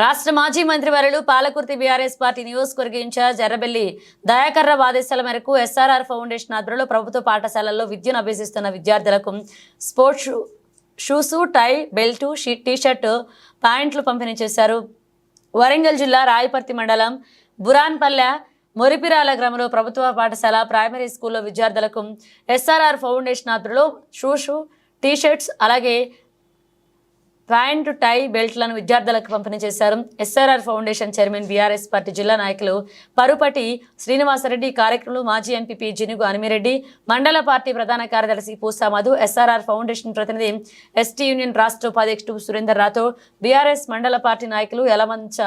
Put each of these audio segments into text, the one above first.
రాష్ట్ర మాజీ మంత్రివర్యులు పాలకుర్తి బీఆర్ఎస్ పార్టీ నియోజకవర్గ ఇన్ఛార్జ్ ఎర్రబెల్లి దయాకర్రావు ఆదేశాల మేరకు ఎస్ఆర్ఆర్ ఫౌండేషన్ ఆధ్వర్యంలో ప్రభుత్వ పాఠశాలల్లో విద్యను అభ్యసిస్తున్న విద్యార్థులకు స్పోర్ట్స్ షూస్, టై, బెల్ట్, టీ-షర్ట్, ప్యాంట్లు పంపిణీ చేశారు. వరంగల్ జిల్లా రాయపర్తి మండలం బురాన్పల్లె మొరిపిరాల గ్రామంలో ప్రభుత్వ పాఠశాల ప్రైమరీ స్కూల్లో విద్యార్థులకు ఎస్ఆర్ఆర్ ఫౌండేషన్ ఆధ్వర్యంలో షూస్, టీ-షర్ట్స్ అలాగే ప్యాంటు, టై, బెల్ట్లను విద్యార్థులకు పంపిణీ చేశారు. SRR foundation chairman BRS party జిల్లా నాయకులు పరుపటి శ్రీనివాసరెడ్డి, కార్యక్రమంలో మాజీ ఎంపీపీ జినుగు అనిమిరెడ్డి, మండల పార్టీ ప్రధాన కార్యదర్శి పూసా మధు, ఎస్ఆర్ఆర్ ఫౌండేషన్ ప్రతినిధి ఎస్టీ యూనియన్ రాష్ట్ర ఉపాధ్యక్షుడు సురేందర్ రాథోడ్, బీఆర్ఎస్ మండల పార్టీ నాయకులు యలమంచ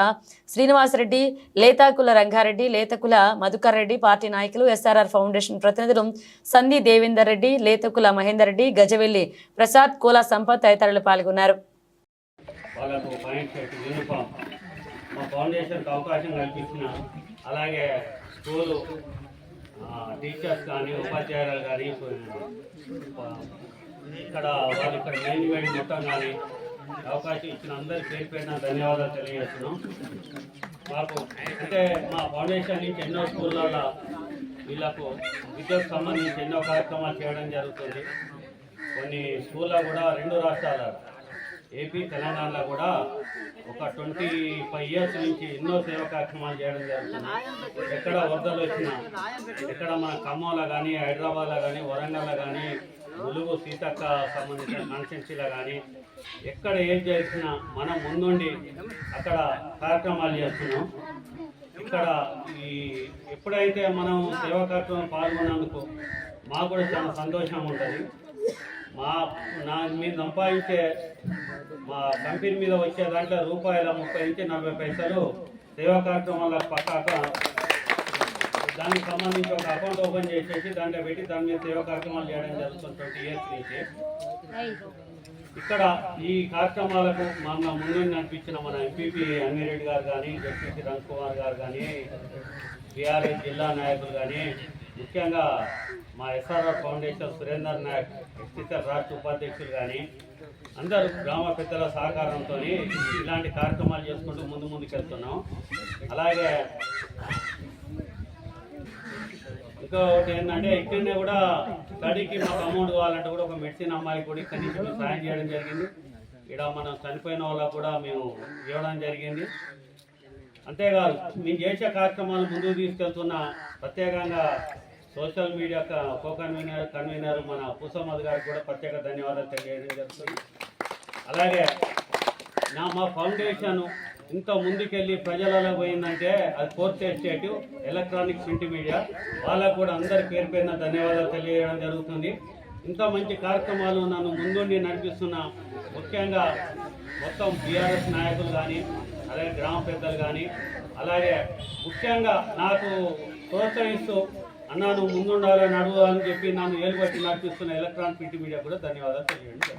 శ్రీనివాసరెడ్డి, లేతాకుల రంగారెడ్డి, లేతకుల మధుకర్ రెడ్డి, పార్టీ నాయకులు, ఎస్ఆర్ఆర్ ఫౌండేషన్ ప్రతినిధులు సంధి దేవేందర్ రెడ్డి, లేతకుల మహేందర్ రెడ్డి, గజవెల్లి ప్రసాద్, కోలా సంపత్ తదితరులు పాల్గొన్నారు. వాళ్ళకు పాయింట్ షర్ట్, యూనిఫామ్ మా ఫౌండేషన్కి అవకాశం కల్పించిన, అలాగే స్కూలు టీచర్స్ కానీ ఉపాధ్యాయులు కానీ ఇక్కడ వాళ్ళు ఇక్కడ మేనేజ్మెంట్ మొత్తం కానీ అవకాశం ఇచ్చిన అందరికీ పేరు పేరున ధన్యవాదాలు తెలియజేస్తున్నాం. మాకు అంటే మా ఫౌండేషన్ నుంచి ఎన్నో స్కూళ్ళల్లో వీళ్ళకు విద్యకు సంబంధించి ఎన్నో కార్యక్రమాలు చేయడం జరుగుతుంది. కొన్ని స్కూల్లో కూడా 2 రాష్ట్రాల ఏపీ, తెలంగాణలో కూడా ఒక 25 ఇయర్స్ నుంచి ఎన్నో సేవా కార్యక్రమాలు చేయడం జరుగుతుంది. ఎక్కడ వరదలు వచ్చినా, ఎక్కడ మన ఖమ్మంలో కానీ, హైదరాబాద్లో కానీ, వరంగల్లో కానీ, ములుగు సీతక్క సంబంధించిన కాన్స్టిట్యున్సీలో కానీ ఎక్కడ ఏం చేసినా మనం ముందుండి అక్కడ కార్యక్రమాలు చేస్తున్నాం. ఇక్కడ ఎప్పుడైతే మనం సేవా కార్యక్రమం పాల్గొన్నందుకు మాకు కూడా చాలా సంతోషంగా ఉంటుంది. మీరు సంపాదించే మా కంపెనీ మీద వచ్చే దాంట్లో ₹30 నుంచి 40 పైసలు సేవా కార్యక్రమాలకు పక్కాక దానికి సంబంధించి ఒక అకౌంట్ ఓపెన్ చేసేసి దాంట్లో పెట్టి దాని మీద సేవా కార్యక్రమాలు చేయడం జరుగుతుంది 20 ఇయర్స్ నుంచి. ఇక్కడ ఈ కార్యక్రమాలకు మన ముందు నడిపించిన మన ఎంపీపీ అనిమిరెడ్డి గారు కానీ, జస్టిస్ రంగకుమార్ గారు కానీ, బీఆర్ఎస్ జిల్లా నాయకులు కానీ, ముఖ్యంగా మా SRR foundation Surender Nayak, STCL రాష్ట్ర ఉపాధ్యక్షులు కానీ అందరూ గ్రామ పెద్దల సహకారంతో ఇలాంటి కార్యక్రమాలు చేసుకుంటూ ముందుకు వెళ్తున్నాం. అలాగే ఇంకొకటి ఏంటంటే ఇక్కడనే కూడా స్టడీకి మాకు అమౌంట్ కావాలంటే కూడా ఒక మెడిసిన్ అమ్మాయి కూడా ఇక్కడి నుంచి మేము సాయం చేయడం జరిగింది. ఇక్కడ మనం చనిపోయిన వాళ్ళకు కూడా మేము ఇవ్వడం జరిగింది. అంతేకాదు మేము చేసే కార్యక్రమాలు ముందుకు తీసుకెళ్తున్న ప్రత్యేకంగా సోషల్ మీడియా కన్వీనర్ మన పూసా మధు గారికి కూడా ప్రత్యేక ధన్యవాదాలు తెలియజేయడం జరుగుతుంది. అలాగే మా ఫౌండేషన్ ఇంత ముందుకెళ్ళి ప్రజలలో పోయిందంటే అది 4th estate electronics print media, వాళ్ళకు కూడా అందరి పేరు పేరున ధన్యవాదాలు తెలియజేయడం జరుగుతుంది. ఇంత మంచి కార్యక్రమాలు నన్ను ముందుండి నడిపిస్తున్న ముఖ్యంగా మొత్తం బీఆర్ఎస్ నాయకులు కానీ, అలాగే గ్రామ పెద్దలు కానీ, అలాగే ముఖ్యంగా నాకు ప్రోత్సహిస్తూ అన్నా నువ్వు ముందుండాలని నడువు అని చెప్పి నన్ను ఏలుబట్టి నడిపిస్తున్న ఎలక్ట్రానిక్ ప్రింట్ మీడియా కూడా ధన్యవాదాలు తెలియజేయండి.